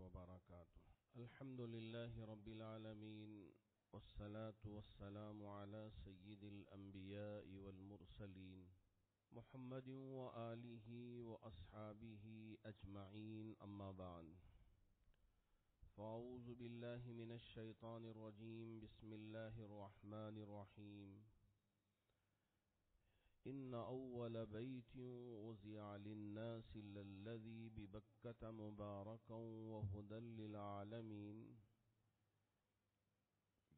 وبركاته. الحمد لله رب العالمين، والصلاة والسلام على سيد الأنبياء والمرسلين محمد وآله وأصحابه أجمعين، أما بعد. فأعوذ بالله من الشيطان الرجيم. بسم الله الرحمن الرحيم. إن أول بيت وضع للناس للذي ببكة مباركا وهدى للعالمين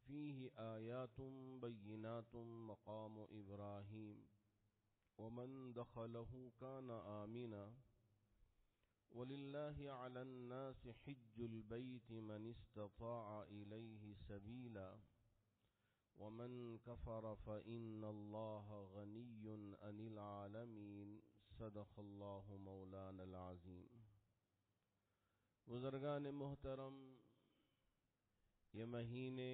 فيه آيات بينات مقام إبراهيم ومن دخله كان آمنا ولله على الناس حج البيت من استطاع إليه سبيلا ومن كفر فإن الله غني عن العالمين. صدق الله مولانا العظيم. بزرگان محترم، یہ مہینے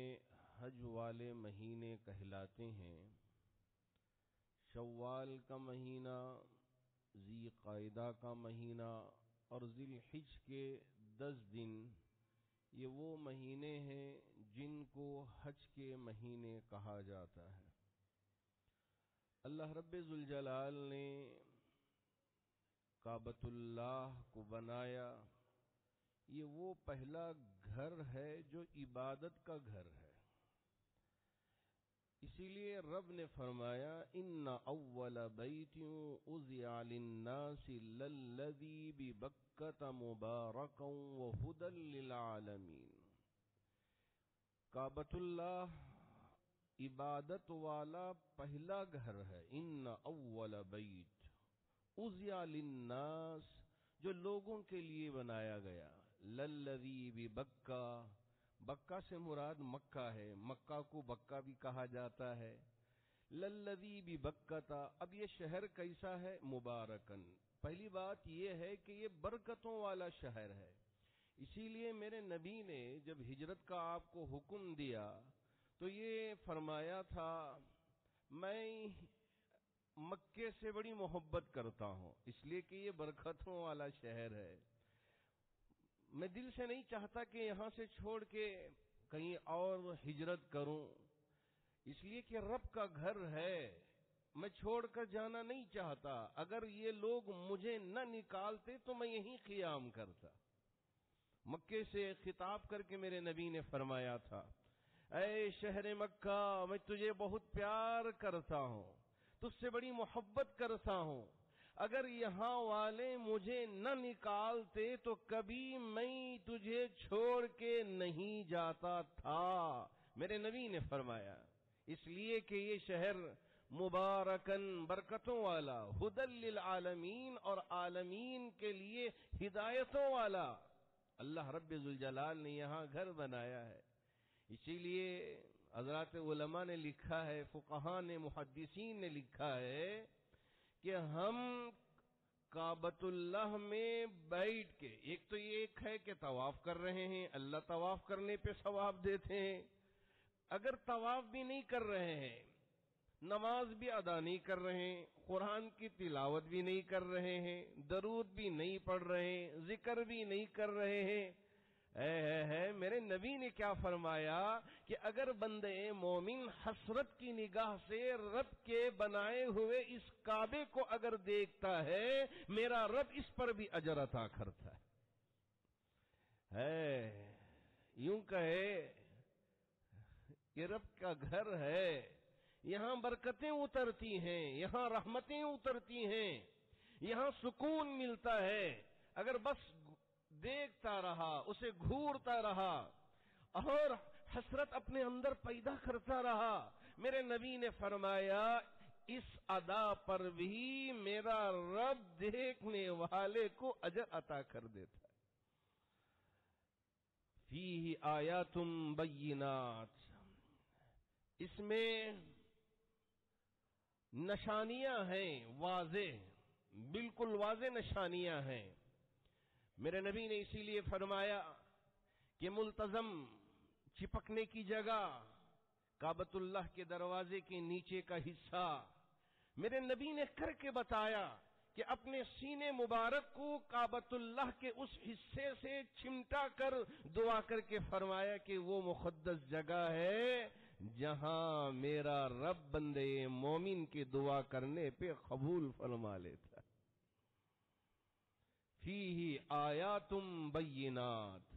حج والے مہینے کہلاتے ہیں. شوال کا مہینہ، ذی قعدہ کا مہینہ اور ذی الحج کے 10 دن، یہ وہ مہینے ہیں جن کو حج کے مہینے کہا جاتا ہے. اللہ رب ذوالجلال نے کعبۃ اللہ کو بنایا. یہ وہ پہلا گھر ہے جو عبادت کا گھر ہے. اسی لیے رب نے فرمایا ان اول بیت وضع للناس للذی ببکۃ مبارکا وہدی للعالمین. کعبۃ اللہ عبادت والا پہلا گھر ہے. ان اول بیت وضع للناس، جو لوگوں کے لیے بنایا گیا. للذی ببکہ، بکہ سے مراد مکہ ہے، مکہ کو بکہ بھی کہا جاتا ہے. للذی ببکۃ، اب یہ شہر کیسا ہے؟ مبارکن. پہلی بات یہ ہے کہ یہ برکتوں والا شہر ہے. اسی لیے میرے نبی نے جب ہجرت کا آپ کو حکم دیا تو یہ فرمایا تھا میں مکے سے بڑی محبت کرتا ہوں، اس لیے کہ یہ برکتوں والا شہر ہے. میں دل سے نہیں چاہتا کہ یہاں سے چھوڑ کے کہیں اور ہجرت کروں، اس لیے کہ رب کا گھر ہے، میں چھوڑ کر جانا نہیں چاہتا. اگر یہ لوگ مجھے نہ نکالتے تو میں یہیں قیام کرتا. مکے سے خطاب کر کے میرے نبی نے فرمایا تھا اے شہر مکہ، میں تجھے بہت پیار کرتا ہوں، تجھ سے بڑی محبت کرتا ہوں. اگر یہاں والے مجھے نہ نکالتے تو کبھی میں تجھے چھوڑ کے نہیں جاتا تھا، میرے نبی نے فرمایا. اس لیے کہ یہ شہر مبارکن، برکتوں والا، ہدی للعالمین، اور عالمین کے لیے ہدایتوں والا اللہ رب ذوالجلال نے یہاں گھر بنایا ہے. اسی لیے حضرات علماء نے لکھا ہے، فقہاء نے، محدثین نے لکھا ہے کہ ہم کعبۃ اللہ میں بیٹھ کے، ایک تو یہ ایک ہے کہ طواف کر رہے ہیں، اللہ طواف کرنے پہ ثواب دیتے ہیں. اگر طواف بھی نہیں کر رہے ہیں، نماز بھی ادا نہیں کر رہے ہیں، قرآن کی تلاوت بھی نہیں کر رہے ہیں، درود بھی نہیں پڑھ رہے ہیں، ذکر بھی نہیں کر رہے ہیں، میرے نبی نے کیا فرمایا کہ اگر بندے مومن حسرت کی نگاہ سے رب کے بنائے ہوئے اس کعبے کو اگر دیکھتا ہے، میرا رب اس پر بھی اجر عطا کرتا ہے. یوں کہے یہ رب کا گھر ہے، یہاں برکتیں اترتی ہیں، یہاں رحمتیں اترتی ہیں، یہاں سکون ملتا ہے. اگر بس دیکھتا رہا، اسے گھورتا رہا اور حسرت اپنے اندر پیدا کرتا رہا، میرے نبی نے فرمایا اس ادا پر بھی میرا رب دیکھنے والے کو اجر عطا کر دیتا ہے. فیہ آیات بینات، اس میں نشانیاں ہیں، واضح، بالکل واضح نشانیاں ہیں. میرے نبی نے اسی لیے فرمایا کہ ملتزم چپکنے کی جگہ کعبۃ اللہ کے دروازے کے نیچے کا حصہ، میرے نبی نے کر کے بتایا کہ اپنے سینے مبارک کو کعبۃ اللہ کے اس حصے سے چمٹا کر دعا کر کے فرمایا کہ وہ مقدس جگہ ہے جہاں میرا رب بندے مومن کی دعا کرنے پہ قبول فرما لیتا. فیہ آیات بینات،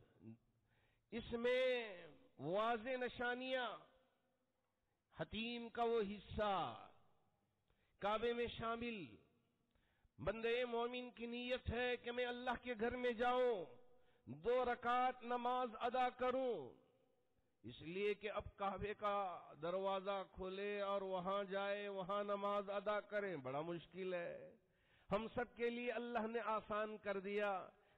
اس میں واضح نشانیاں. حتیم کا وہ حصہ کعبے میں شامل، بندے مومن کی نیت ہے کہ میں اللہ کے گھر میں جاؤں، 2 رکعت نماز ادا کروں. اس لیے کہ اب کعبے کا دروازہ کھولے اور وہاں جائے، وہاں نماز ادا کریں، بڑا مشکل ہے. ہم سب کے لیے اللہ نے آسان کر دیا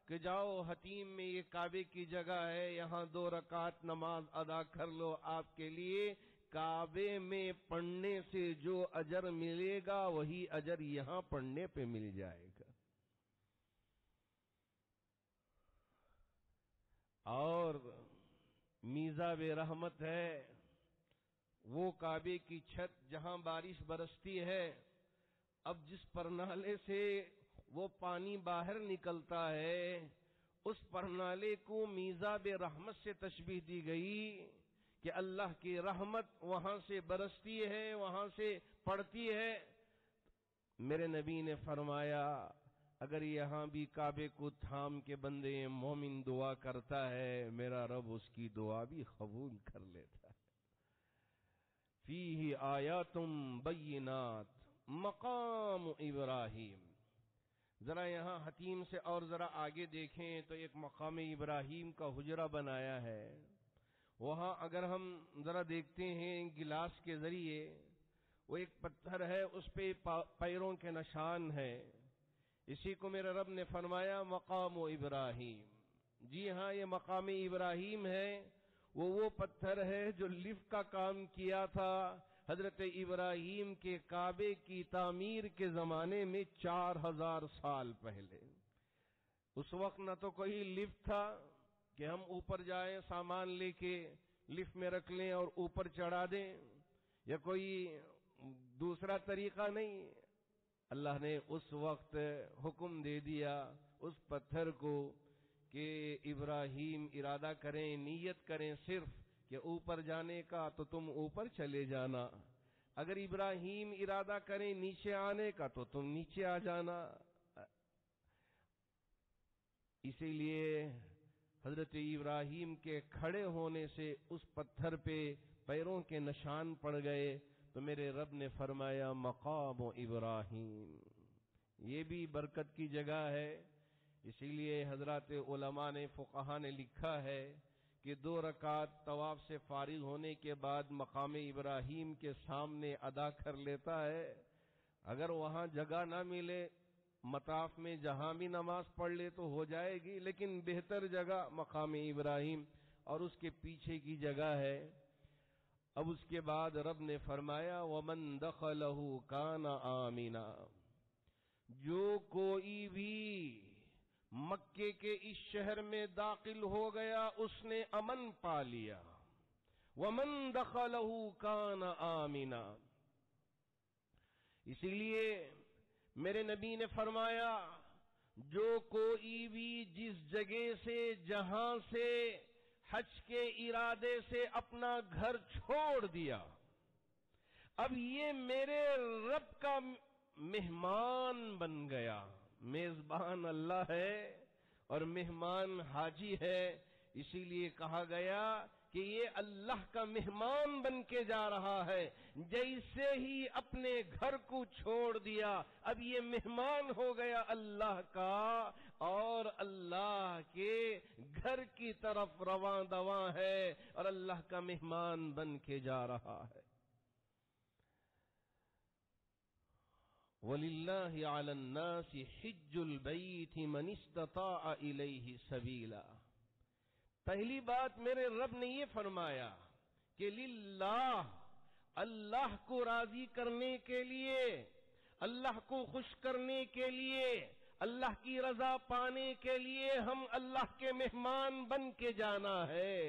کہ جاؤ حتیم میں، یہ کعبے کی جگہ ہے، یہاں 2 رکعت نماز ادا کر لو. آپ کے لیے کعبے میں پڑھنے سے جو اجر ملے گا وہی اجر یہاں پڑھنے پہ مل جائے گا. اور میزاب رحمت ہے وہ کعبے کی چھت جہاں بارش برستی ہے. اب جس پرنالے سے وہ پانی باہر نکلتا ہے اس پرنالے کو میزاب رحمت سے تشبیہ دی گئی کہ اللہ کی رحمت وہاں سے برستی ہے، وہاں سے پڑتی ہے. میرے نبی نے فرمایا اگر یہاں بھی کعبے کو تھام کے بندے مومن دعا کرتا ہے میرا رب اس کی دعا بھی قبول کر لیتا ہے. فیہ آیات بینات مقام ابراہیم. ذرا یہاں حتیم سے اور ذرا آگے دیکھیں تو ایک مقام ابراہیم کا حجرہ بنایا ہے. وہاں اگر ہم ذرا دیکھتے ہیں گلاس کے ذریعے، وہ ایک پتھر ہے، اس پہ پیروں کے نشان ہے. اسی کو میرے رب نے فرمایا مقام ابراہیم. جی ہاں، یہ مقام ابراہیم ہے. وہ پتھر ہے جو لفٹ کا کام کیا تھا حضرت ابراہیم کے کعبے کی تعمیر کے زمانے میں 4000 سال پہلے. اس وقت نہ تو کوئی لفٹ تھا کہ ہم اوپر جائیں سامان لے کے لفٹ میں رکھ لیں اور اوپر چڑھا دیں، یا کوئی دوسرا طریقہ نہیں. اللہ نے اس وقت حکم دے دیا اس پتھر کو کہ ابراہیم ارادہ کریں، نیت کریں صرف کہ اوپر جانے کا تو تم اوپر چلے جانا، اگر ابراہیم ارادہ کریں نیچے آنے کا تو تم نیچے آ جانا. اسی لیے حضرت ابراہیم کے کھڑے ہونے سے اس پتھر پہ پیروں کے نشان پڑ گئے. تو میرے رب نے فرمایا مقام ابراہیم. یہ بھی برکت کی جگہ ہے. اسی لیے حضرات علماء نے، فقہاء نے لکھا ہے کہ 2 رکعت طواف سے فارغ ہونے کے بعد مقام ابراہیم کے سامنے ادا کر لیتا ہے. اگر وہاں جگہ نہ ملے مطاف میں جہاں بھی نماز پڑھ لے تو ہو جائے گی، لیکن بہتر جگہ مقام ابراہیم اور اس کے پیچھے کی جگہ ہے. اب اس کے بعد رب نے فرمایا وَمَن دَخَلَهُ كَانَ آمِنًا. جو کوئی بھی مکے کے اس شہر میں داخل ہو گیا اس نے امن پا لیا. وَمَن دَخَلَهُ كَانَ آمِنًا. اسی لیے میرے نبی نے فرمایا جو کوئی بھی جس جگہ سے، جہاں سے حج کے ارادے سے اپنا گھر چھوڑ دیا، اب یہ میرے رب کا مہمان بن گیا. میزبان اللہ ہے اور مہمان حاجی ہے. اسی لیے کہا گیا کہ یہ اللہ کا مہمان بن کے جا رہا ہے. جیسے ہی اپنے گھر کو چھوڑ دیا اب یہ مہمان ہو گیا اللہ کا، اور اللہ کے گھر کی طرف رواں دواں ہے اور اللہ کا مہمان بن کے جا رہا ہے. وَلِلَّهِ عَلَى النَّاسِ حِجُّ الْبَيْتِ مَنِ اسْتَطَاعَ إِلَيْهِ سَبِيلًا. پہلی بات میرے رب نے یہ فرمایا کہ للہ، اللہ کو راضی کرنے کے لیے، اللہ کو خوش کرنے کے لیے، اللہ کی رضا پانے کے لیے ہم اللہ کے مہمان بن کے جانا ہے.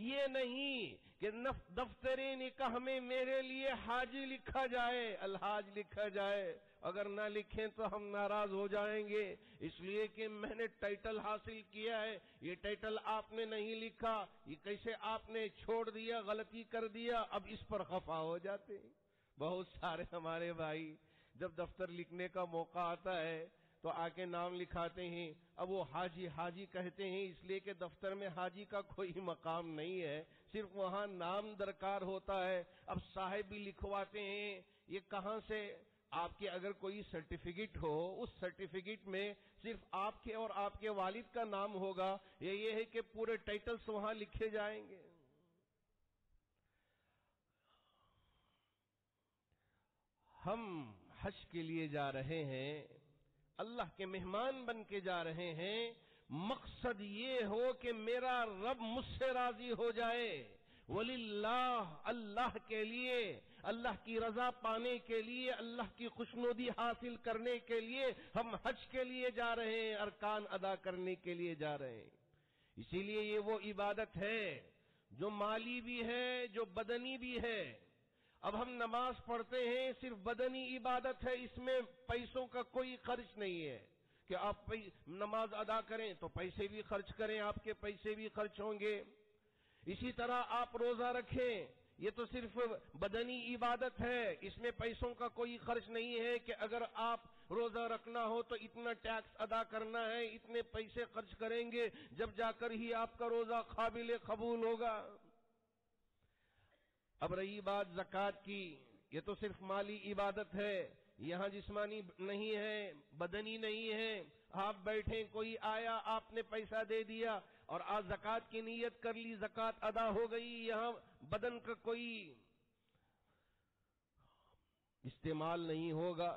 یہ نہیں کہ دفتر نکاح میں میرے لیے حاجی لکھا جائے، الحاج لکھا جائے اگر نہ لکھیں تو ہم ناراض ہو جائیں گے، اس لیے کہ میں نے ٹائٹل حاصل کیا ہے، یہ ٹائٹل آپ نے نہیں لکھا، یہ کیسے آپ نے چھوڑ دیا، غلطی کر دیا، اب اس پر خفا ہو جاتے ہیں۔ بہت سارے ہمارے بھائی جب دفتر لکھنے کا موقع آتا ہے تو آ کے نام لکھاتے ہیں، اب وہ حاجی حاجی کہتے ہیں اس لیے کہ دفتر میں حاجی کا کوئی مقام نہیں ہے، صرف وہاں نام درکار ہوتا ہے۔ اب صاحب بھی لکھواتے ہیں، یہ کہاں سے؟ آپ کے اگر کوئی سرٹیفکیٹ ہو، اس سرٹیفکیٹ میں صرف آپ کے اور آپ کے والد کا نام ہوگا، یہ ہے کہ پورے ٹائٹلز وہاں لکھے جائیں گے۔ ہم حج کے لیے جا رہے ہیں، اللہ کے مہمان بن کے جا رہے ہیں، مقصد یہ ہو کہ میرا رب مجھ سے راضی ہو جائے، وَلِلَّهِ، اللہ کے لیے، اللہ کی رضا پانے کے لیے، اللہ کی خوشنودی حاصل کرنے کے لیے ہم حج کے لیے جا رہے ہیں، ارکان ادا کرنے کے لیے جا رہے ہیں۔ اسی لیے یہ وہ عبادت ہے جو مالی بھی ہے، جو بدنی بھی ہے۔ اب ہم نماز پڑھتے ہیں، صرف بدنی عبادت ہے، اس میں پیسوں کا کوئی خرچ نہیں ہے کہ آپ نماز ادا کریں تو پیسے بھی خرچ کریں، آپ کے پیسے بھی خرچ ہوں گے۔ اسی طرح آپ روزہ رکھیں، یہ تو صرف بدنی عبادت ہے، اس میں پیسوں کا کوئی خرچ نہیں ہے کہ اگر آپ روزہ رکھنا ہو تو اتنا ٹیکس ادا کرنا ہے، اتنے پیسے خرچ کریں گے، جب جا کر ہی آپ کا روزہ قابل قبول ہوگا۔ اب رہی بات زکوٰۃ کی، یہ تو صرف مالی عبادت ہے، یہاں جسمانی نہیں ہے، بدنی نہیں ہے۔ آپ بیٹھیں، کوئی آیا، آپ نے پیسہ دے دیا اور آج زکوٰۃ کی نیت کر لی، زکوٰۃ ادا ہو گئی، یہاں بدن کا کوئی استعمال نہیں ہوگا۔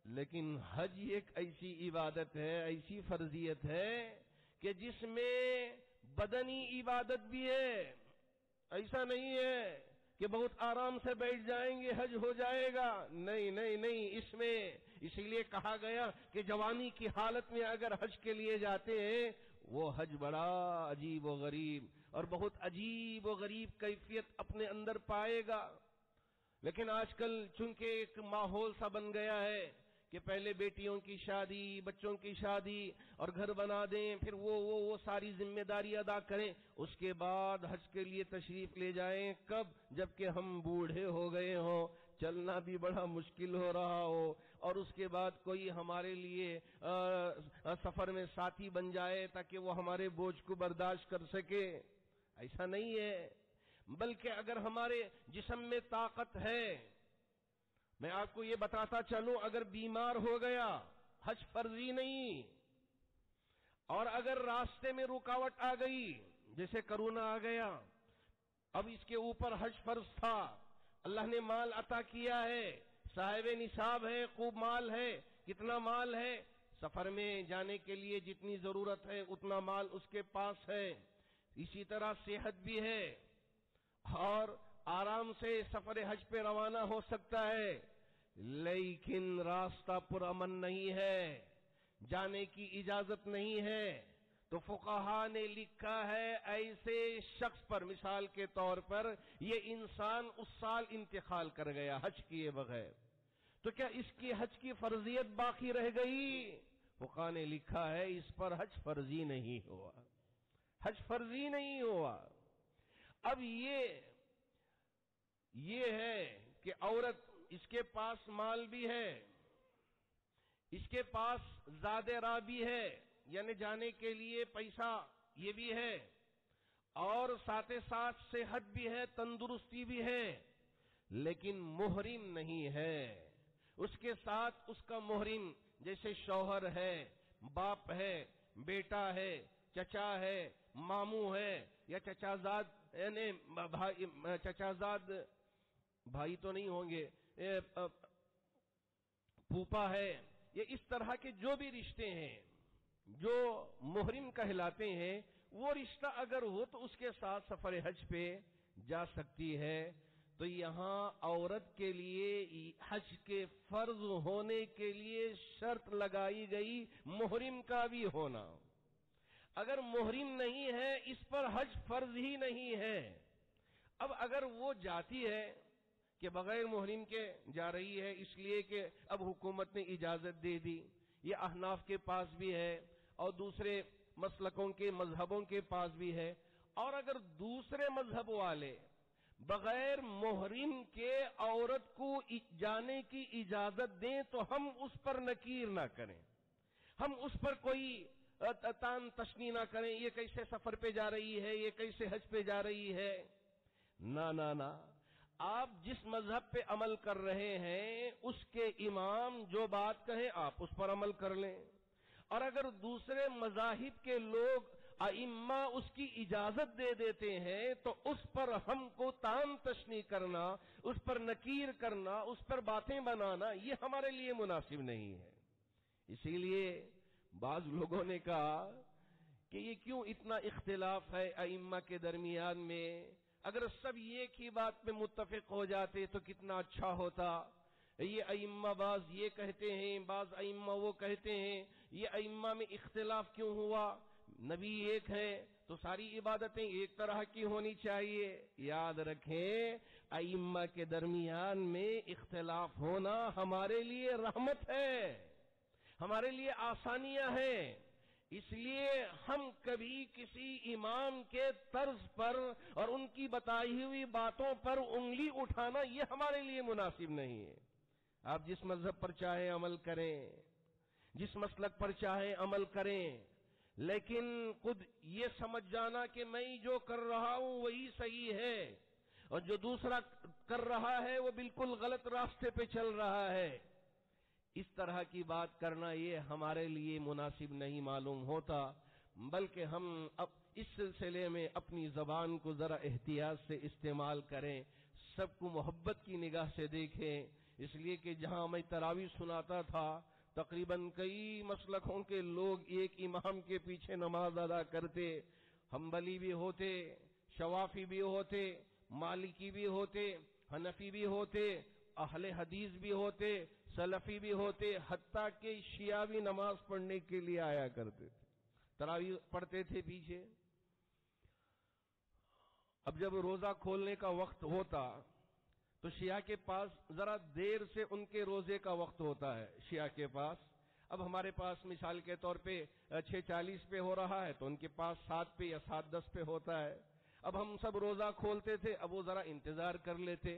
لیکن حج ایک ایسی عبادت ہے، ایسی فرضیت ہے کہ جس میں بدنی عبادت بھی ہے، ایسا نہیں ہے کہ بہت آرام سے بیٹھ جائیں گے حج ہو جائے گا، نہیں نہیں نہیں، اس میں اسی لیے کہا گیا کہ جوانی کی حالت میں اگر حج کے لیے جاتے ہیں وہ حج بڑا عجیب و غریب اور بہت عجیب و غریب کیفیت اپنے اندر پائے گا۔ لیکن آج کل چونکہ ایک ماحول سا بن گیا ہے کہ پہلے بیٹیوں کی شادی، بچوں کی شادی اور گھر بنا دیں، پھر وہ ساری ذمہ داری ادا کریں، اس کے بعد حج کے لیے تشریف لے جائیں۔ کب؟ جبکہ ہم بوڑھے ہو گئے ہوں، چلنا بھی بڑا مشکل ہو رہا ہو، اور اس کے بعد کوئی ہمارے لیے سفر میں ساتھی بن جائے تاکہ وہ ہمارے بوجھ کو برداشت کر سکے۔ ایسا نہیں ہے، بلکہ اگر ہمارے جسم میں طاقت ہے، میں آپ کو یہ بتاتا چلوں، اگر بیمار ہو گیا حج فرضی نہیں، اور اگر راستے میں رکاوٹ آ گئی جیسے کرونا آ گیا، اب اس کے اوپر حج فرض تھا، اللہ نے مال عطا کیا ہے، صاحب نصاب ہے، خوب مال ہے، کتنا مال ہے، سفر میں جانے کے لیے جتنی ضرورت ہے اتنا مال اس کے پاس ہے، اسی طرح صحت بھی ہے اور آرام سے سفر حج پہ روانہ ہو سکتا ہے، لیکن راستہ پرامن نہیں ہے، جانے کی اجازت نہیں ہے، تو فقہا نے لکھا ہے ایسے شخص پر، مثال کے طور پر یہ انسان اس سال انتقال کر گیا حج کیے بغیر، تو کیا اس کی حج کی فرضیت باقی رہ گئی؟ فقہا نے لکھا ہے اس پر حج فرضی نہیں ہوا، حج فرضی نہیں ہوا۔ اب یہ ہے کہ عورت، اس کے پاس مال بھی ہے، اس کے پاس زاد راہ بھی ہے، یعنی جانے کے لیے پیسہ یہ بھی ہے، اور ساتھ ساتھ صحت بھی ہے، تندرستی بھی ہے، لیکن محرم نہیں ہے، اس کے ساتھ اس کا محرم جیسے شوہر ہے، باپ ہے، بیٹا ہے، چچا ہے، ماموں ہے، یا چچازاد، یعنی چچازاد بھائی تو نہیں ہوں گے، پھوپا ہے، یہ اس طرح کے جو بھی رشتے ہیں جو محرم کہلاتے ہیں، وہ رشتہ اگر ہو تو اس کے ساتھ سفر حج پہ جا سکتی ہے۔ تو یہاں عورت کے لیے حج کے فرض ہونے کے لیے شرط لگائی گئی محرم کا بھی ہونا، اگر محرم نہیں ہے اس پر حج فرض ہی نہیں ہے۔ اب اگر وہ جاتی ہے، کہ بغیر محرم کے جا رہی ہے، اس لیے کہ اب حکومت نے اجازت دے دی. یہ احناف کے پاس بھی ہے اور دوسرے مسلکوں کے مذہبوں کے پاس بھی ہے. اور اگر دوسرے مذہب والے بغیر محرم کے عورت کو جانے کی اجازت دیں تو ہم اس پر نکیر نہ کریں، ہم اس پر کوئی تان تشنی نہ کریں. یہ کیسے سفر پہ جا رہی ہے، یہ کیسے حج پہ جا رہی ہے. نہ، آپ جس مذہب پہ عمل کر رہے ہیں اس کے امام جو بات کہیں آپ اس پر عمل کر لیں. اور اگر دوسرے مذاہب کے لوگ ائمہ اس کی اجازت دے دیتے ہیں تو اس پر ہم کو تان تشنی کرنا، اس پر نکیر کرنا، اس پر باتیں بنانا یہ ہمارے لیے مناسب نہیں ہے. اسی لیے بعض لوگوں نے کہا کہ یہ کیوں اتنا اختلاف ہے ائمہ کے درمیان میں، اگر سب ایک ہی بات میں متفق ہو جاتے تو کتنا اچھا ہوتا. یہ ائمہ بعض یہ کہتے ہیں، بعض ائمہ وہ کہتے ہیں، یہ ائمہ میں اختلاف کیوں ہوا؟ نبی ایک ہے تو ساری عبادتیں ایک طرح کی ہونی چاہیے. یاد رکھیں ائمہ کے درمیان میں اختلاف ہونا ہمارے لیے رحمت ہے، ہمارے لیے آسانیاں ہیں. اس لیے ہم کبھی کسی امام کے طرز پر اور ان کی بتائی ہوئی باتوں پر انگلی اٹھانا یہ ہمارے لیے مناسب نہیں ہے. آپ جس مذہب پر چاہے عمل کریں، جس مسلک پر چاہے عمل کریں، لیکن خود یہ سمجھ جانا کہ میں جو کر رہا ہوں وہی صحیح ہے اور جو دوسرا کر رہا ہے وہ بالکل غلط راستے پہ چل رہا ہے. اس طرح کی بات کرنا یہ ہمارے لیے مناسب نہیں معلوم ہوتا، بلکہ ہم اب اس سلسلے میں اپنی زبان کو ذرا احتیاط سے استعمال کریں، سب کو محبت کی نگاہ سے دیکھیں. اس لیے کہ جہاں میں تراویح سناتا تھا تقریباً کئی مسلکوں کے لوگ ایک امام کے پیچھے نماز ادا کرتے. حنبلی بھی ہوتے، شوافی بھی ہوتے، مالکی بھی ہوتے، حنفی بھی ہوتے، اہل حدیث بھی ہوتے، سلفی بھی ہوتے، حتیٰ کہ شیعہ بھی نماز پڑھنے کے لیے آیا کرتے تھے، تراویح پڑھتے تھے پیچھے. اب جب روزہ کھولنے کا وقت ہوتا تو شیعہ کے پاس ذرا دیر سے ان کے روزے کا وقت ہوتا ہے شیعہ کے پاس. اب ہمارے پاس مثال کے طور پہ 6:40 پہ ہو رہا ہے تو ان کے پاس 7 پہ یا 7:10 پہ ہوتا ہے. اب ہم سب روزہ کھولتے تھے، اب وہ ذرا انتظار کر لیتے.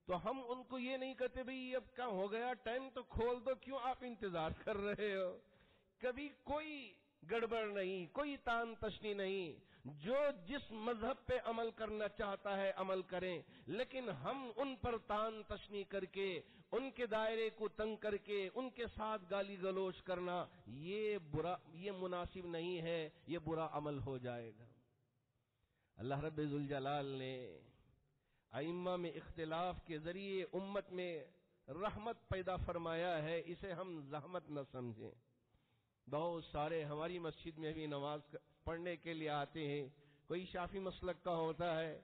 تو ہم ان کو یہ نہیں کہتے بھئی اب کیا ہو گیا ٹائم تو کھول دو، کیوں آپ انتظار کر رہے ہو. کبھی کوئی گڑبڑ نہیں، کوئی تان تشنی نہیں. جو جس مذہب پہ عمل کرنا چاہتا ہے عمل کریں، لیکن ہم ان پر تان تشنی کر کے ان کے دائرے کو تنگ کر کے ان کے ساتھ گالی گلوچ کرنا یہ مناسب نہیں ہے، یہ برا عمل ہو جائے گا. اللہ رب ذوالجلال نے ائمہ میں اختلاف کے ذریعے امت میں رحمت پیدا فرمایا ہے، اسے ہم زحمت نہ سمجھیں. بہت سارے ہماری مسجد میں بھی نماز پڑھنے کے لیے آتے ہیں، کوئی شافی مسلک کا ہوتا ہے،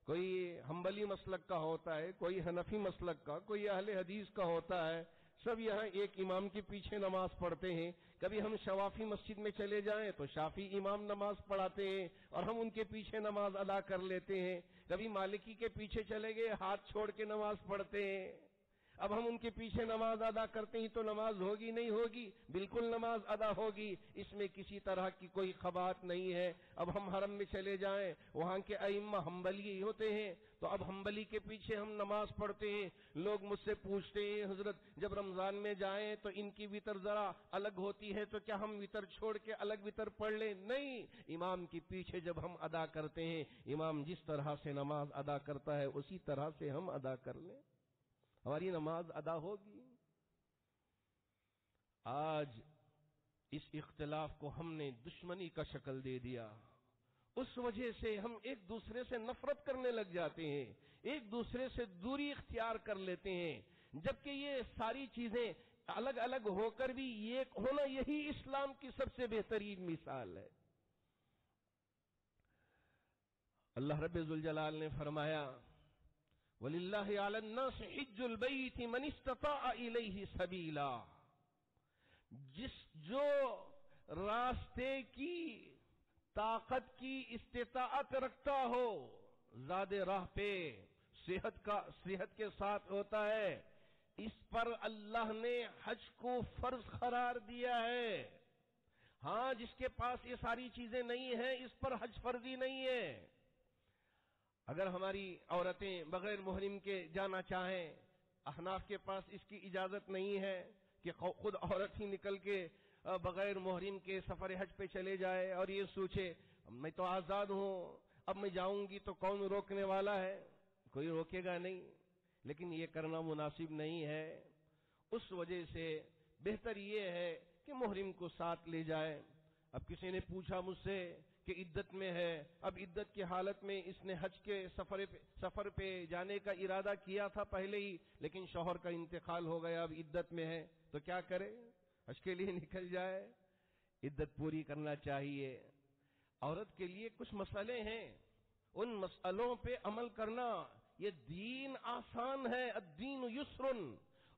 کوئی حنبلی مسلک کا ہوتا ہے، کوئی حنفی مسلک کا، کوئی اہل حدیث کا ہوتا ہے. سب یہاں ایک امام کے پیچھے نماز پڑھتے ہیں. کبھی ہم شوافی مسجد میں چلے جائیں تو شافی امام نماز پڑھاتے ہیں اور ہم ان کے پیچھے نماز ادا کر لیتے ہیں. کبھی مالکی کے پیچھے چلے گئے، ہاتھ چھوڑ کے نماز پڑھتے ہیں. اب ہم ان کے پیچھے نماز ادا کرتے ہیں تو نماز ہوگی نہیں ہوگی؟ بالکل نماز ادا ہوگی، اس میں کسی طرح کی کوئی خبات نہیں ہے. اب ہم حرم میں چلے جائیں، وہاں کے ائمہ حنبلی ہوتے ہیں تو اب حنبلی کے پیچھے ہم نماز پڑھتے ہیں. لوگ مجھ سے پوچھتے ہیں حضرت جب رمضان میں جائیں تو ان کی وتر ذرا الگ ہوتی ہے تو کیا ہم وتر چھوڑ کے الگ وتر پڑھ لیں؟ نہیں، امام کے پیچھے جب ہم ادا کرتے ہیں، امام جس طرح سے نماز ادا کرتا ہے اسی طرح سے ہم ادا کر لیں، ہماری نماز ادا ہوگی. آج اس اختلاف کو ہم نے دشمنی کا شکل دے دیا، اس وجہ سے ہم ایک دوسرے سے نفرت کرنے لگ جاتے ہیں، ایک دوسرے سے دوری اختیار کر لیتے ہیں، جبکہ یہ ساری چیزیں الگ الگ ہو کر بھی ایک ہونا یہی اسلام کی سب سے بہترین مثال ہے. اللہ رب ذوالجلال نے فرمایا وَلِلَّهِ عَلَى النَّاسِ حِجُّ الْبَيْتِ مَنِ اسْتَطَاعَ إِلَيْهِ سَبِيلًا. جو راستے کی طاقت کی استطاعت رکھتا ہو، زاد راہ پہ صحت کے ساتھ ہوتا ہے، اس پر اللہ نے حج کو فرض قرار دیا ہے۔ ہاں، جس کے پاس یہ ساری چیزیں نہیں ہیں اس پر حج فرضی نہیں ہے۔ اگر ہماری عورتیں بغیر محرم کے جانا چاہیں، احناف کے پاس اس کی اجازت نہیں ہے کہ خود عورت ہی نکل کے بغیر محرم کے سفر حج پہ چلے جائے اور یہ سوچے میں تو آزاد ہوں، اب میں جاؤں گی تو کون روکنے والا ہے؟ کوئی روکے گا نہیں، لیکن یہ کرنا مناسب نہیں ہے۔ اس وجہ سے بہتر یہ ہے کہ محرم کو ساتھ لے جائے۔ اب کسی نے پوچھا مجھ سے کہ عدت میں ہے، اب عدت کی حالت میں اس نے حج کے سفر پہ جانے کا ارادہ کیا تھا پہلے ہی، لیکن شوہر کا انتقال ہو گیا، اب عدت میں ہے تو کیا کرے؟ حج کے لیے نکل جائے؟ عدت پوری کرنا چاہیے۔ عورت کے لیے کچھ مسئلے ہیں، ان مسئلوں پہ عمل کرنا، یہ دین آسان ہے، الدین یسر،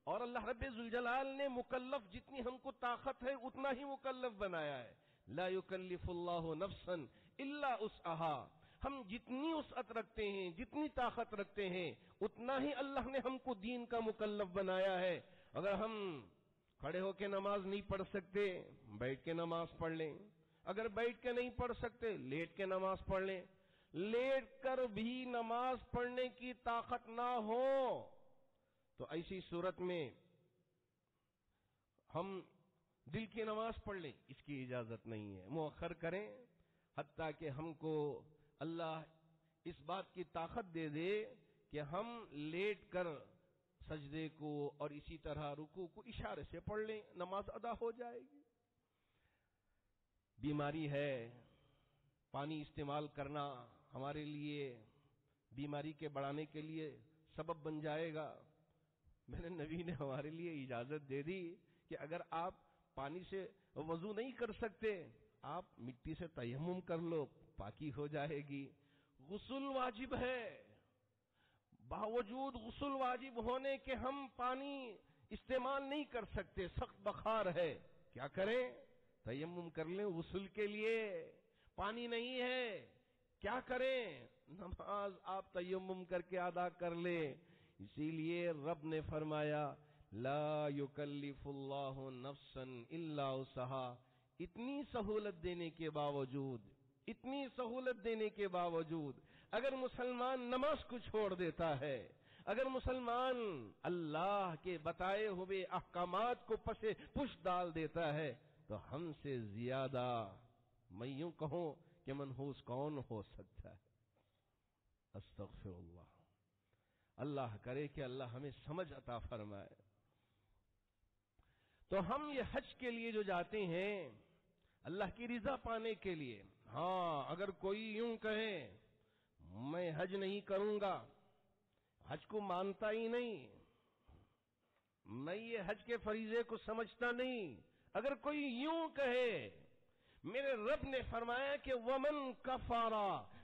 اور اللہ رب ذوالجلال نے مکلف جتنی ہم کو طاقت ہے اتنا ہی مکلف بنایا ہے۔ لا یکلف اللہ نفسا الا وسعها، ہم جتنی وسعت رکھتے ہیں، جتنی طاقت رکھتے ہیں، اتنا ہی اللہ نے ہم کو دین کا مکلف بنایا ہے۔ اگر ہم کھڑے ہو کے نماز نہیں پڑھ سکتے، بیٹھ کے نماز پڑھ لیں، اگر بیٹھ کے نہیں پڑھ سکتے لیٹ کے نماز پڑھ لیں، لیٹ کر بھی نماز پڑھنے کی طاقت نہ ہو تو ایسی صورت میں ہم دل کی نماز پڑھ لیں، اس کی اجازت نہیں ہے، مؤخر کریں، حتیٰ کہ ہم کو اللہ اس بات کی طاقت دے دے کہ ہم لیٹ کر سجدے کو اور اسی طرح رکوع کو اشارے سے پڑھ لیں، نماز ادا ہو جائے گی۔ بیماری ہے، پانی استعمال کرنا ہمارے لیے بیماری کے بڑھانے کے لیے سبب بن جائے گا۔ میرے نبی نے ہمارے لیے اجازت دے دی کہ اگر آپ پانی سے وضو نہیں کر سکتے، آپ مٹی سے تیمم کر لو، پاکی ہو جائے گی۔ غسل واجب ہے، باوجود غسل واجب ہونے کے ہم پانی استعمال نہیں کر سکتے، سخت بخار ہے، کیا کریں؟ تیمم کر لیں غسل کے لیے۔ پانی نہیں ہے، کیا کریں؟ نماز آپ تیمم کر کے ادا کر لیں۔ اسی لیے رب نے فرمایا لا یکلف اللہ نفسا الا وسعها، اتنی سہولت دینے کے باوجود اگر مسلمان نماز کو چھوڑ دیتا ہے، اگر مسلمان اللہ کے بتائے ہوئے احکامات کو پش ڈال دیتا ہے، تو ہم سے زیادہ میں یوں کہوں کہ منحوس کون ہو سکتا ہے؟ استغفر اللہ۔ اللہ کرے کہ اللہ ہمیں سمجھ عطا فرمائے۔ تو ہم یہ حج کے لیے جو جاتے ہیں اللہ کی رضا پانے کے لیے، ہاں اگر کوئی یوں کہے میں حج نہیں کروں گا، حج کو مانتا ہی نہیں، میں یہ حج کے فریضے کو سمجھتا نہیں، اگر کوئی یوں کہے، میرے رب نے فرمایا کہ وَمَن كَفَرَ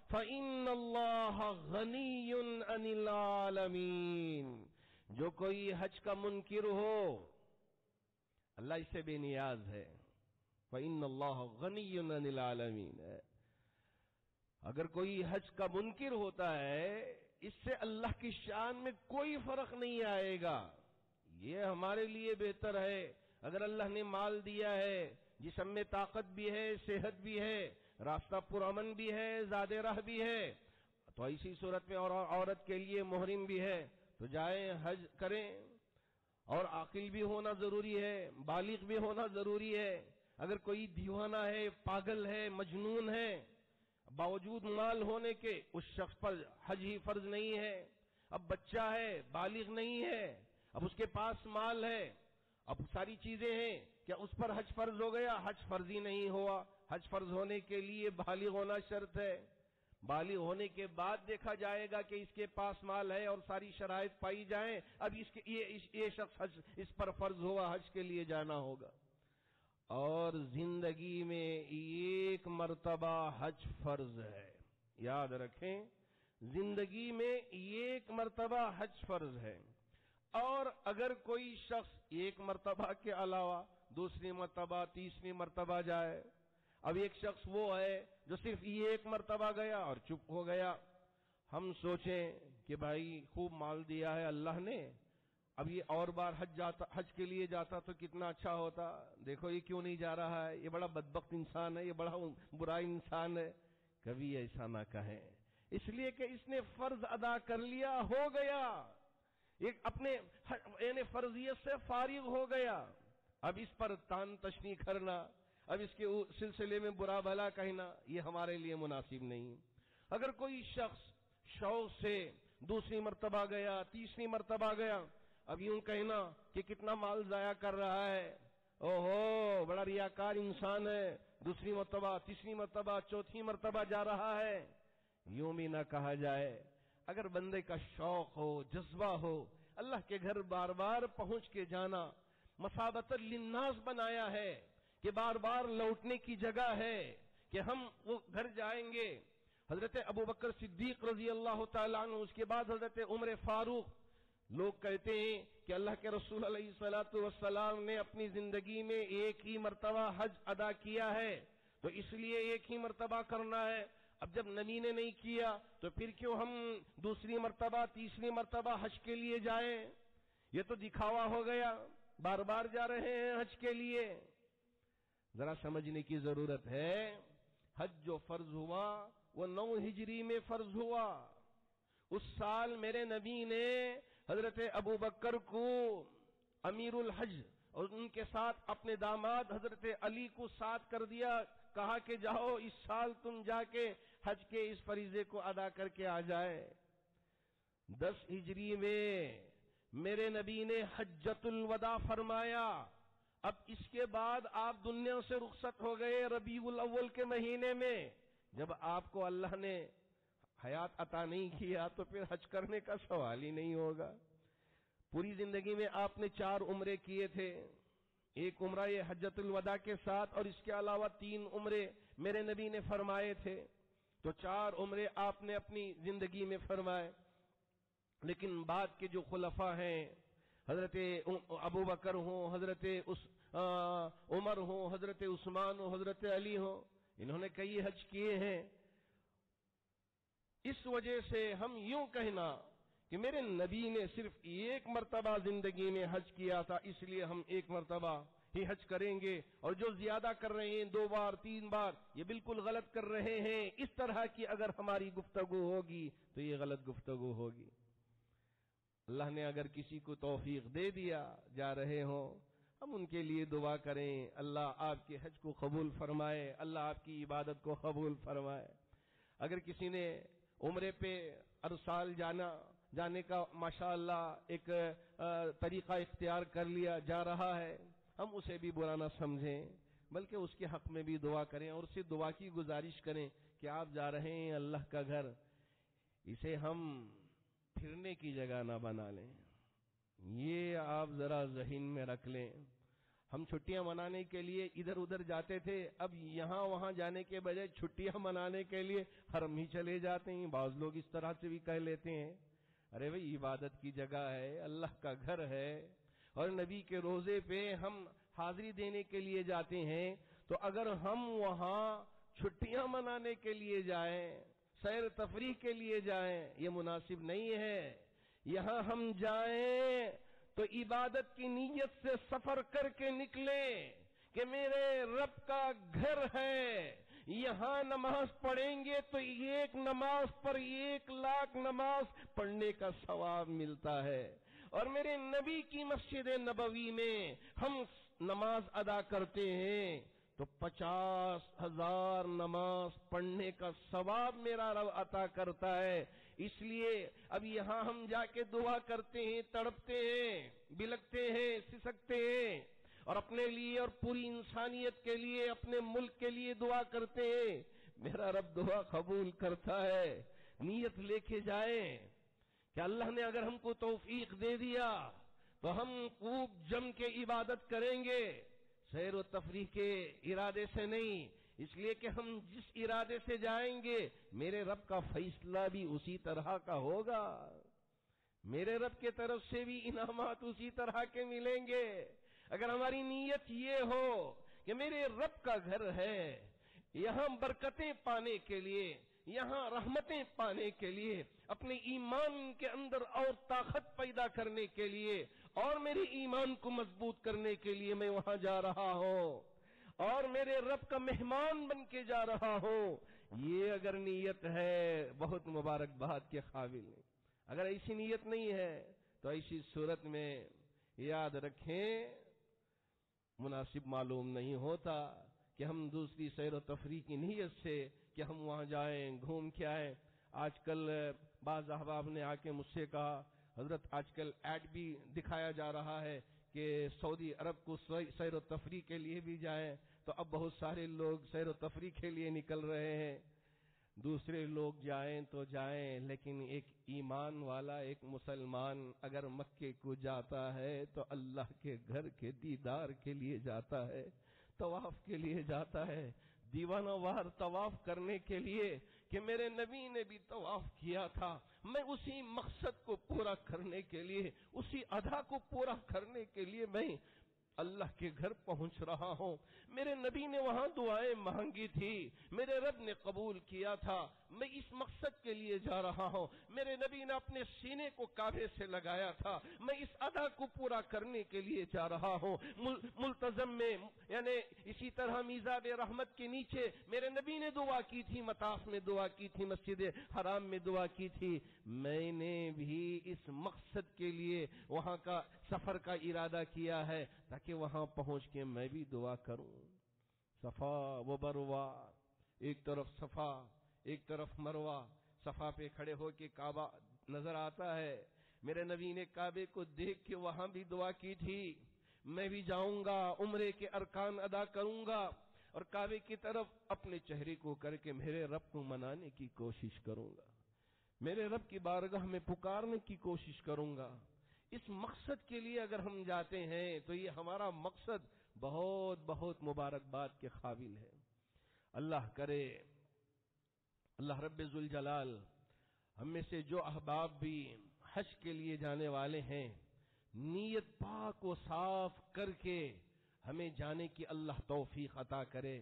فَإِنَّ اللَّهَ غَنِيٌّ عَنِ الْعَالَمِينَ، جو کوئی حج کا منکر ہو، اللہ اس سے بے نیاز ہے، فَإِنَّ اللَّهَ غَنِيٌّ عَنِ الْعَالَمِينَ، اگر کوئی حج کا منکر ہوتا ہے، اس سے اللہ کی شان میں کوئی فرق نہیں آئے گا۔ یہ ہمارے لیے بہتر ہے، اگر اللہ نے مال دیا ہے، جسم میں طاقت بھی ہے، صحت بھی ہے، راستہ پرامن بھی ہے، زاد راہ بھی ہے، تو ایسی صورت میں اور عورت کے لیے محرم بھی ہے تو جائیں حج کریں۔ اور عاقل بھی ہونا ضروری ہے، بالغ بھی ہونا ضروری ہے۔ اگر کوئی دیوانہ ہے، پاگل ہے، مجنون ہے، باوجود مال ہونے کے اس شخص پر حج ہی فرض نہیں ہے۔ اب بچہ ہے، بالغ نہیں ہے، اب اس کے پاس مال ہے، اب ساری چیزیں ہیں، کیا اس پر حج فرض ہو گیا؟ حج فرض ہی نہیں ہوا۔ حج فرض ہونے کے لیے بالغ ہونا شرط ہے، بالغ ہونے کے بعد دیکھا جائے گا کہ اس کے پاس مال ہے اور ساری شرائط پائی جائیں، اب یہ شخص حج اس پر فرض ہوا، حج کے لیے جانا ہوگا۔ اور زندگی میں ایک مرتبہ حج فرض ہے، یاد رکھیں، زندگی میں ایک مرتبہ حج فرض ہے۔ اور اگر کوئی شخص ایک مرتبہ کے علاوہ دوسری مرتبہ، تیسری مرتبہ جائے، اب ایک شخص وہ ہے جو صرف ایک مرتبہ گیا اور چپ ہو گیا، ہم سوچیں کہ بھائی خوب مال دیا ہے اللہ نے، اب یہ اور بار حج کے لیے جاتا تو کتنا اچھا ہوتا، دیکھو یہ کیوں نہیں جا رہا ہے، یہ بڑا بدبخت انسان ہے، یہ بڑا برا انسان ہے. کبھی ایسا نہ کہیں، اس لیے کہ اس نے فرض ادا کر لیا، ہو گیا، ایک اپنے یعنی فرضیت سے فارغ ہو گیا. اب اس پر تان تشنی کرنا، اب اس کے سلسلے میں برا بھلا کہنا، یہ ہمارے لیے مناسب نہیں. اگر کوئی شخص شوق سے دوسری مرتبہ گیا، تیسری مرتبہ گیا، اب یوں کہنا کہ کتنا مال ضائع کر رہا ہے، اوہو بڑا ریاکار انسان ہے، دوسری مرتبہ، تیسری مرتبہ، چوتھی مرتبہ جا رہا ہے، یوں بھی نہ کہا جائے. اگر بندے کا شوق ہو، جذبہ ہو، اللہ کے گھر بار بار پہنچ کے جانا مثابۃ للناس بنایا ہے کہ بار بار لوٹنے کی جگہ ہے کہ ہم وہ گھر جائیں گے. حضرت ابوبکر صدیق رضی اللہ تعالیٰ عنہ، اس کے بعد حضرت عمر فاروق، لوگ کہتے ہیں کہ اللہ کے رسول علیہ الصلوۃ والسلام نے اپنی زندگی میں ایک ہی مرتبہ حج ادا کیا ہے تو اس لیے ایک ہی مرتبہ کرنا ہے. اب جب نبی نے نہیں کیا تو پھر کیوں ہم دوسری مرتبہ، تیسری مرتبہ حج کے لیے جائیں؟ یہ تو دکھاوا ہو گیا، بار بار جا رہے ہیں حج کے لیے. ذرا سمجھنے کی ضرورت ہے. حج جو فرض ہوا وہ 9 ہجری میں فرض ہوا. اس سال میرے نبی نے حضرت ابوبکر کو امیر الحج اور ان کے ساتھ اپنے داماد حضرت علی کو ساتھ کر دیا، کہا کہ جاؤ اس سال تم جا کے حج کے اس فریضے کو ادا کر کے آ جائے. 10 ہجری میں میرے نبی نے حجۃ الوداع فرمایا. اب اس کے بعد آپ دنیا سے رخصت ہو گئے ربیع الاول کے مہینے میں. جب آپ کو اللہ نے حیات عطا نہیں کیا تو پھر حج کرنے کا سوال ہی نہیں ہوگا. پوری زندگی میں آپ نے 4 عمرے کیے تھے، ایک عمرہ یہ حجۃ الوداع کے ساتھ اور اس کے علاوہ 3 عمرے میرے نبی نے فرمائے تھے، تو 4 عمرے آپ نے اپنی زندگی میں فرمائے. لیکن بعد کے جو خلفاء ہیں، حضرت ابوبکر ہوں، حضرت عمر ہوں، حضرت عثمان ہوں، حضرت علی ہوں، انہوں نے کئی حج کیے ہیں. اس وجہ سے ہم یوں کہنا کہ میرے نبی نے صرف ایک مرتبہ زندگی میں حج کیا تھا، اس لیے ہم ایک مرتبہ ہی حج کریں گے، اور جو زیادہ کر رہے ہیں 2 بار 3 بار یہ بالکل غلط کر رہے ہیں. اس طرح کی اگر ہماری گفتگو ہوگی تو یہ غلط گفتگو ہوگی. اللہ نے اگر کسی کو توفیق دے دیا جا رہے ہوں، ہم ان کے لیے دعا کریں، اللہ آپ کے حج کو قبول فرمائے، اللہ آپ کی عبادت کو قبول فرمائے. اگر کسی نے عمرے پہ ہر سال جانے کا ماشاءاللہ ایک طریقہ اختیار کر لیا جا رہا ہے، ہم اسے بھی برا نہ سمجھیں، بلکہ اس کے حق میں بھی دعا کریں اور اسے دعا کی گزارش کریں کہ آپ جا رہے ہیں اللہ کا گھر، اسے ہم پھرنے کی جگہ نہ بنا لیں. یہ آپ ذرا ذہن میں رکھ لیں. ہم چھٹیاں منانے کے لیے ادھر ادھر جاتے تھے، اب یہاں وہاں جانے کے بجائے چھٹیاں منانے کے لیے حرم ہی چلے جاتے ہیں. بعض لوگ اس طرح سے بھی کہہ لیتے ہیں، ارے بھئی عبادت کی جگہ ہے، اللہ کا گھر ہے، اور نبی کے روزے پہ ہم حاضری دینے کے لیے جاتے ہیں، تو اگر ہم وہاں چھٹیاں منانے کے لیے جائیں، سیر تفریح کے لیے جائیں، یہ مناسب نہیں ہے. یہاں ہم جائیں تو عبادت کی نیت سے سفر کر کے نکلیں کہ میرے رب کا گھر ہے، یہاں نماز پڑھیں گے تو 1 نماز پر 1,00,000 نماز پڑھنے کا ثواب ملتا ہے، اور میرے نبی کی مسجد نبوی میں ہم نماز ادا کرتے ہیں تو 50,000 نماز پڑھنے کا ثواب میرا رب عطا کرتا ہے. اس لیے اب یہاں ہم جا کے دعا کرتے ہیں، تڑپتے ہیں، بلکتے ہیں، سسکتے ہیں، اور اپنے لیے اور پوری انسانیت کے لیے، اپنے ملک کے لیے دعا کرتے ہیں. میرا رب دعا قبول کرتا ہے. نیت لے کے جائیں کہ اللہ نے اگر ہم کو توفیق دے دیا تو ہم خوب جم کے عبادت کریں گے، سیر و تفریح کے ارادے سے نہیں، اس لیے کہ ہم جس ارادے سے جائیں گے میرے رب کا فیصلہ بھی اسی طرح کا ہوگا، میرے رب کے طرف سے بھی انعامات اسی طرح کے ملیں گے. اگر ہماری نیت یہ ہو کہ میرے رب کا گھر ہے، یہاں برکتیں پانے کے لیے، یہاں رحمتیں پانے کے لیے اپنے ایمان کے اندر اور طاقت پیدا کرنے کے لیے اور میرے ایمان کو مضبوط کرنے کے لیے میں وہاں جا رہا ہوں اور میرے رب کا مہمان بن کے جا رہا ہوں. یہ اگر نیت ہے بہت مبارکباد کے قابل ہے. اگر ایسی نیت نہیں ہے تو ایسی صورت میں یاد رکھیں مناسب معلوم نہیں ہوتا کہ ہم دوسری سیر و تفریح کی نیت سے کہ ہم وہاں جائیں گھوم کے آئیں. آج کل بعض احباب نے آ کے مجھ سے کہا حضرت آج کل ایڈ بھی دکھایا جا رہا ہے کہ سعودی عرب کو سیر و تفریح کے لیے بھی جائیں. تو اب بہت سارے لوگ سیر و تفریح کے لیے نکل رہے ہیں. دوسرے لوگ جائیں تو جائیں لیکن ایک ایمان والا ایک مسلمان اگر مکے کو جاتا ہے تو اللہ کے گھر کے دیدار کے لیے جاتا ہے, طواف کے لیے جاتا ہے, دیوانہ وار طواف کرنے کے لیے کہ میرے نبی نے بھی طواف کیا تھا. میں اسی مقصد کو پورا کرنے کے لیے, اسی ادا کو پورا کرنے کے لیے میں اللہ کے گھر پہنچ رہا ہوں. میرے نبی نے وہاں دعائیں مانگی تھی, میرے رب نے قبول کیا تھا. میں اس مقصد کے لیے جا رہا ہوں. میرے نبی نے اپنے سینے کو کعبے سے لگایا تھا. میں اس ادا کو پورا کرنے کے لیے جا رہا ہوں. ملتزم میں یعنی اسی طرح میزاب رحمت کے نیچے میرے نبی نے دعا کی تھی, مطاف میں دعا کی تھی, مسجد حرام میں دعا کی تھی. میں نے بھی اس مقصد کے لیے وہاں کا سفر کا ارادہ کیا ہے تاکہ وہاں پہنچ کے میں بھی دعا کروں. صفا و مروہ, ایک طرف صفا ایک طرف مروہ. صفا پہ کھڑے ہو کے کعبہ نظر آتا ہے. میرے نبی نے کعبے کو دیکھ کے وہاں بھی دعا کی تھی, میں بھی جاؤں گا, عمرے کے ارکان ادا کروں گا اور کعبے کی طرف اپنے چہرے کو کر کے میرے رب کو منانے کی کوشش کروں گا, میرے رب کی بارگاہ میں پکارنے کی کوشش کروں گا. اس مقصد کے لیے اگر ہم جاتے ہیں تو یہ ہمارا مقصد بہت بہت مبارکباد کے قابل ہے. اللہ کرے اللہ رب ذوالجلال ہم میں سے جو احباب بھی حج کے لیے جانے والے ہیں نیت پاک و صاف کر کے ہمیں جانے کی اللہ توفیق عطا کرے.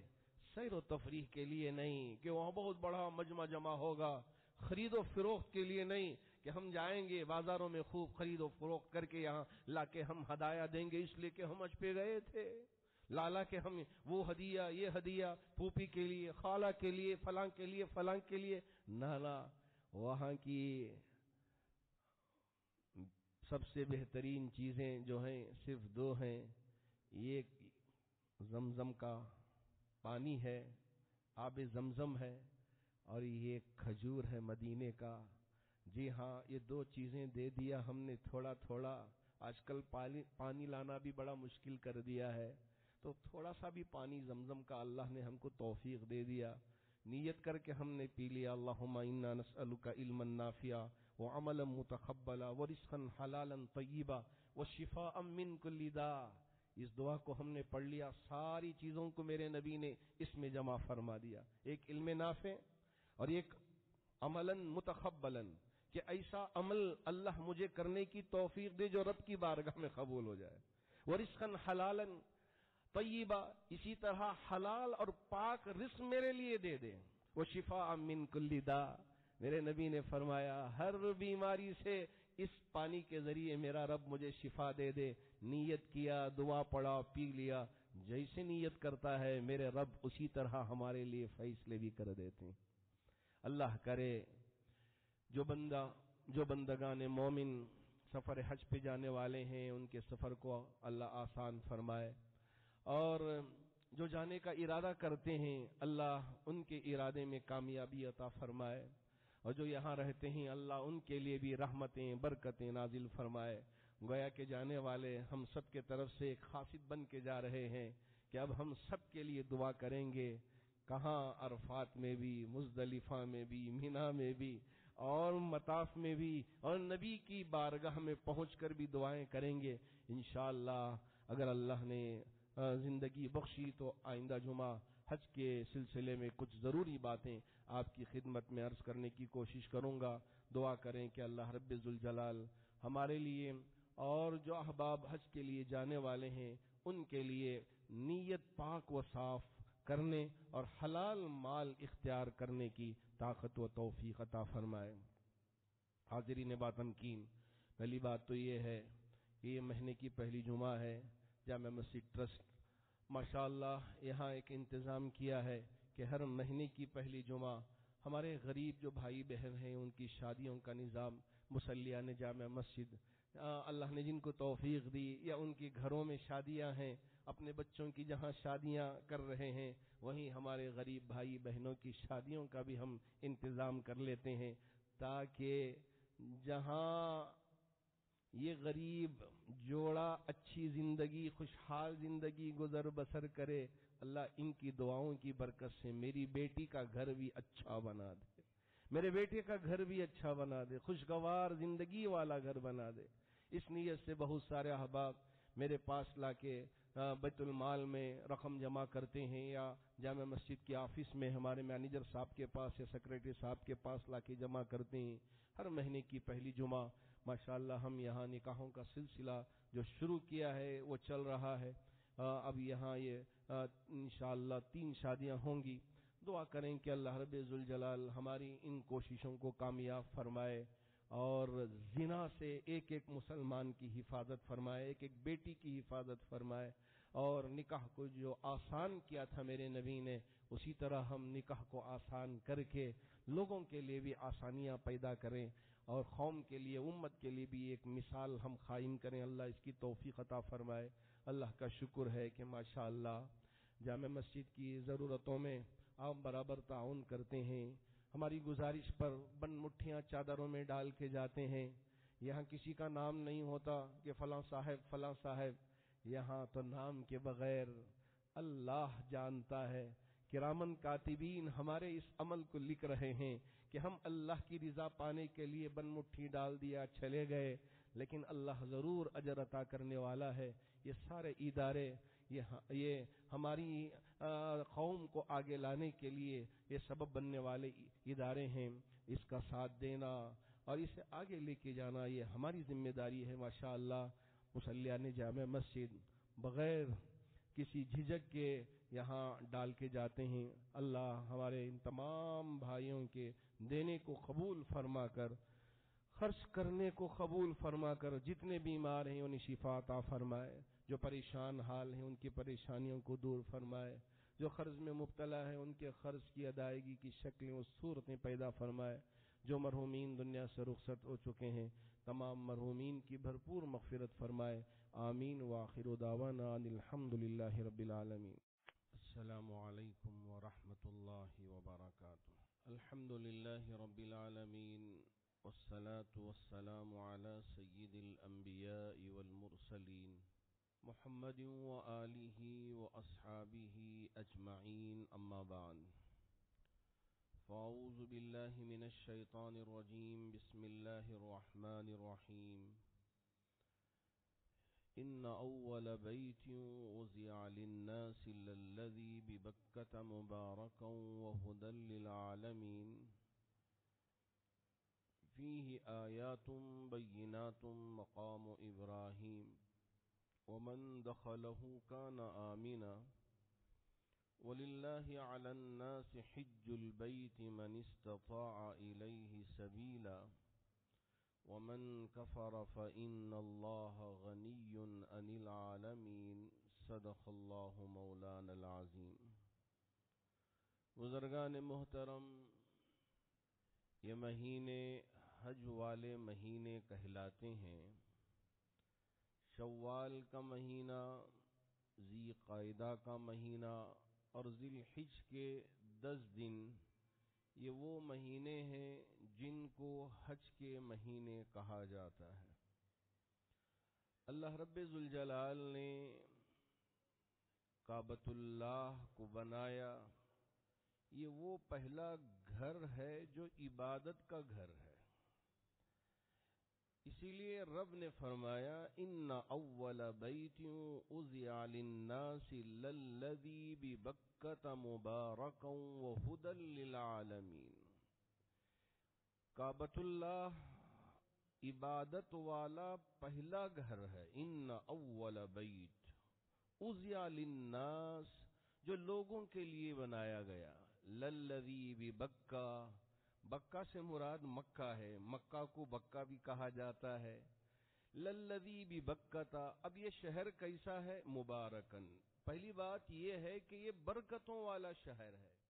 سیر و تفریح کے لیے نہیں کہ وہاں بہت بڑا مجمع جمع ہوگا, خرید و فروخت کے لیے نہیں کہ ہم جائیں گے بازاروں میں خوب خرید و فروخت کر کے یہاں لا کے ہم ہدایہ دیں گے اس لیے کہ ہم حج پہ گئے تھے, لالا کے ہم وہ ہدیہ یہ ہدیہ پھوپھی کے لیے, خالہ کے لیے, فلاں کے لیے, فلاں کے لیے. نہ وہاں کی سب سے بہترین چیزیں جو ہیں صرف دو ہیں. ایک زمزم کا پانی ہے, آب زمزم ہے, اور یہ کھجور ہے مدینے کا. جی ہاں, یہ دو چیزیں دے دیا ہم نے تھوڑا تھوڑا. آج کل پانی لانا بھی بڑا مشکل کر دیا ہے, تو تھوڑا سا بھی پانی زمزم کا اللہ نے ہم کو توفیق دے دیا. نیت کر کے ہم نے پی لیا, اللہم انا نسألک علما نافعا وعملا متقبلا ورزقا حلالا طیبا وشفاء من کل داء. اس دعا کو ہم نے پڑھ لیا, ساری چیزوں کو میرے نبی نے اس میں جمع فرما دیا. ایک علم نافع اور ایک عملا متقبلا, کہ ایسا عمل اللہ مجھے کرنے کی توفیق دے جو رب کی بارگاہ میں قبول ہو جائے. ورزقا حلالا طیبا, اسی طرح حلال اور پاک رزق میرے لیے دے دے. وشفاء من کل داء, میرے نبی نے فرمایا ہر بیماری سے اس پانی کے ذریعے میرا رب مجھے شفا دے دے. نیت کیا, دعا پڑھا, پی لیا. جیسے نیت کرتا ہے میرے رب اسی طرح ہمارے لیے فیصلے بھی کر دیتے ہیں. اللہ کرے جو بندگان مومن سفر حج پہ جانے والے ہیں ان کے سفر کو اللہ آسان فرمائے, اور جو جانے کا ارادہ کرتے ہیں اللہ ان کے ارادے میں کامیابی عطا فرمائے, اور جو یہاں رہتے ہیں اللہ ان کے لیے بھی رحمتیں برکتیں نازل فرمائے. گویا کہ جانے والے ہم سب کے طرف سے ایک خاصیت بن کے جا رہے ہیں کہ اب ہم سب کے لیے دعا کریں گے, کہاں عرفات میں بھی, مزدلفہ میں بھی, مینا میں بھی, اور مطاف میں بھی, اور نبی کی بارگاہ میں پہنچ کر بھی دعائیں کریں گے انشاءاللہ. اگر اللہ نے زندگی بخشی تو آئندہ جمعہ حج کے سلسلے میں کچھ ضروری باتیں آپ کی خدمت میں عرض کرنے کی کوشش کروں گا. دعا کریں کہ اللہ رب ذوالجلال ہمارے لیے اور جو احباب حج کے لیے جانے والے ہیں ان کے لیے نیت پاک و صاف کرنے اور حلال مال اختیار کرنے کی طاقت و توفیق عطا فرمائے. حاضرین باطنکین، پہلی بات تو یہ ہے کہ یہ مہینے کی پہلی جمعہ ہے۔ جامع مسجد ٹرسٹ ماشاءاللہ یہاں ایک انتظام کیا ہے کہ ہر مہینے کی پہلی جمعہ ہمارے غریب جو بھائی بہن ہیں ان کی شادیوں کا نظام مصلیان جامع مسجد، اللہ نے جن کو توفیق دی یا ان کے گھروں میں شادیاں ہیں، اپنے بچوں کی جہاں شادیاں کر رہے ہیں وہیں ہمارے غریب بھائی بہنوں کی شادیوں کا بھی ہم انتظام کر لیتے ہیں، تاکہ جہاں یہ غریب جوڑا اچھی زندگی، خوشحال زندگی گزر بسر کرے، اللہ ان کی دعاؤں کی برکت سے میری بیٹی کا گھر بھی اچھا بنا دے، میرے بیٹے کا گھر بھی اچھا بنا دے، خوشگوار زندگی والا گھر بنا دے۔ اس نیت سے بہت سارے احباب میرے پاس لا کے بیت المال میں رقم جمع کرتے ہیں، یا جامع مسجد کے آفس میں ہمارے مینیجر صاحب کے پاس یا سیکریٹری صاحب کے پاس لا کے جمع کرتے ہیں۔ ہر مہینے کی پہلی جمعہ ماشاءاللہ ہم یہاں نکاحوں کا سلسلہ جو شروع کیا ہے وہ چل رہا ہے۔ اب یہاں یہ انشاءاللہ 3 شادیاں ہوں گی۔ دعا کریں کہ اللہ رب ذوالجلال ہماری ان کوششوں کو کامیاب فرمائے اور زنا سے ایک ایک مسلمان کی حفاظت فرمائے، ایک ایک بیٹی کی حفاظت فرمائے، اور نکاح کو جو آسان کیا تھا میرے نبی نے اسی طرح ہم نکاح کو آسان کر کے لوگوں کے لیے بھی آسانیاں پیدا کریں، اور قوم کے لیے، امت کے لیے بھی ایک مثال ہم قائم کریں۔ اللہ اس کی توفیق عطا فرمائے۔ اللہ کا شکر ہے کہ ماشاءاللہ جامع مسجد کی ضرورتوں میں آپ برابر تعاون کرتے ہیں۔ ہماری گزارش پر بند مٹھیاں چادروں میں ڈال کے جاتے ہیں۔ یہاں کسی کا نام نہیں ہوتا کہ فلاں صاحب فلاں صاحب، یہاں تو نام کے بغیر اللہ جانتا ہے۔ کرامن کاتبین ہمارے اس عمل کو لکھ رہے ہیں کہ ہم اللہ کی رضا پانے کے لیے بن مٹھی ڈال دیا چلے گئے، لیکن اللہ ضرور اجر عطا کرنے والا ہے۔ یہ سارے ادارے یہ ہماری قوم کو آگے لانے کے لیے یہ سبب بننے والے ادارے ہیں۔ اس کا ساتھ دینا اور اسے آگے لے کے جانا یہ ہماری ذمہ داری ہے۔ ماشاءاللہ مصلیان جامع مسجد بغیر کسی جھجک کے یہاں ڈال کے جاتے ہیں۔ اللہ ہمارے ان تمام بھائیوں کے دینے کو قبول فرما کر، خرچ کرنے کو قبول فرما کر، جتنے بیمار ہیں انہیں شفا عطا فرمائے، جو پریشان حال ہیں ان کی پریشانیوں کو دور فرمائے، جو قرض میں مبتلا ہے ان کے قرض کی ادائیگی کی شکلیں و صورتیں پیدا فرمائے، جو مرحومین دنیا سے رخصت ہو چکے ہیں تمام مرحومین کی بھرپور مغفرت فرمائے۔ آمین وآخر دعوانا ان الحمدللہ رب العالمین۔ السلام علیکم ورحمۃ اللہ وبرکاتہ۔ الحمدللہ رب العالمین والصلاة والسلام على سید الانبیاء والمرسلین محمد وآلہ واصحابہ اجمعین، اما بعد، فاعوذ باللہ من الشیطان الرجیم، بسم اللہ الرحمن الرحیم۔ ان اول بیت وضع للناس للذی ببکۃ مبارکا وہدی للعالمین، فیہ آیات بینات مقام ابراہیم، ومن دخلہ کان آمنا، وللہ علی الناس حج البیت من استطاع الیہ سبیلا، ومن کفر فإن اللہ غنی عن العالمین، صدق اللہ مولانا العظیم۔ بزرگان محترم، یہ مہینے حج والے مہینے کہلاتے ہیں۔ شوال کا مہینہ، ذی قعدہ کا مہینہ اور ذی الحج کے 10 دن، یہ وہ مہینے ہیں جن کو حج کے مہینے کہا جاتا ہے۔ اللہ رب ذوالجلال نے کعبۃ اللہ کو بنایا، یہ وہ پہلا گھر ہے جو عبادت کا گھر ہے۔ اسی لیے رب نے فرمایا ان اول بیت وضع للناس للذی ببکۃ مبارکا وہدی للعالمین۔ کعبۃ اللہ عبادت والا پہلا گھر ہے۔ ان اول بیت وضع للناس، جو لوگوں کے لیے بنایا گیا، للذی ببکہ، بکہ سے مراد مکہ ہے، مکہ کو بکہ بھی کہا جاتا ہے۔ للذی ببکہ، اب یہ شہر کیسا ہے؟ مبارکن، پہلی بات یہ ہے کہ یہ برکتوں والا شہر ہے۔